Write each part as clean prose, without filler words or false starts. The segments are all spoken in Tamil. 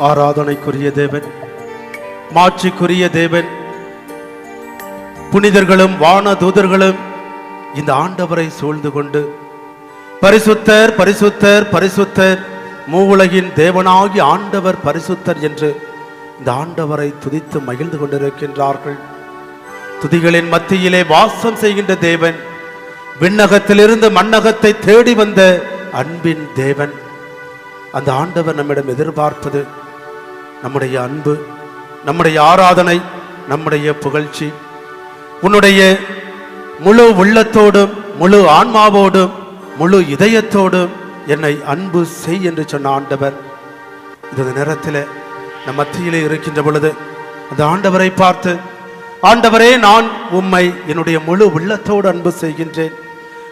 ஆராதனைக்குரிய தேவன், மாட்சிக்குரிய தேவன், புனிதர்களும் வான தூதர்களும் இந்த ஆண்டவரை சூழ்ந்து கொண்டு பரிசுத்தர் பரிசுத்தர் பரிசுத்தர், மூவுலகின் தேவனாகி ஆண்டவர் பரிசுத்தர் என்று இந்த ஆண்டவரை துதித்து மகிழ்ந்து கொண்டிருக்கின்றார்கள். துதிகளின் மத்தியிலே வாசம் செய்கின்ற தேவன், விண்ணகத்திலிருந்து மண்ணகத்தை தேடி வந்த அன்பின் தேவன், அந்த ஆண்டவர் நம்மிடம் எதிர்பார்ப்பது நம்முடைய அன்பு, நம்முடைய ஆராதனை, நம்முடைய புகழ்ச்சி. உன்னுடைய முழு உள்ளத்தோடும் முழு ஆன்மாவோடும் முழு இதயத்தோடும் என்னை அன்பு செய் என்று சொன்ன ஆண்டவர் இந்த நேரத்தில் நம் மத்தியிலே இருக்கின்ற பொழுது அந்த ஆண்டவரை பார்த்து, ஆண்டவரே, நான் உம்மை என்னுடைய முழு உள்ளத்தோடு அன்பு செய்கின்றேன்,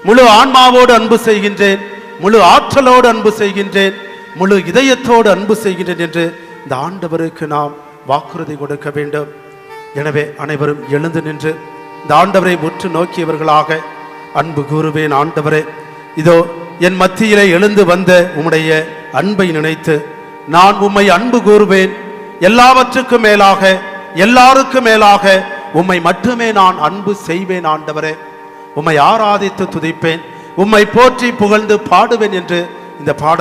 முழு ஆன்மாவோடு அன்பு செய்கின்றேன், முழு ஆற்றலோடு அன்பு செய்கின்றேன், முழு இதயத்தோடு அன்பு செய்கின்றேன் என்று இந்த ஆண்டவருக்கு நாம் வாக்குறுதி கொடுக்க வேண்டும். எனவே அனைவரும் எழுந்து நின்று இந்த ஆண்டவரை உற்று நோக்கியவர்களாக அன்பு கூறுவேன். ஆண்டவரே, இதோ என் மத்தியிலே எழுந்து வந்த உம்முடைய அன்பை நினைத்து நான் உம்மை அன்பு கூறுவேன். எல்லாவற்றுக்கும் மேலாக, எல்லாருக்கும் மேலாக உம்மை மட்டுமே நான் அன்பு செய்வேன். ஆண்டவரே, உம்மை ஆராதித்து துதிப்பேன், உம்மை போற்றி புகழ்ந்து பாடுவேன் என்று இந்த பாடல்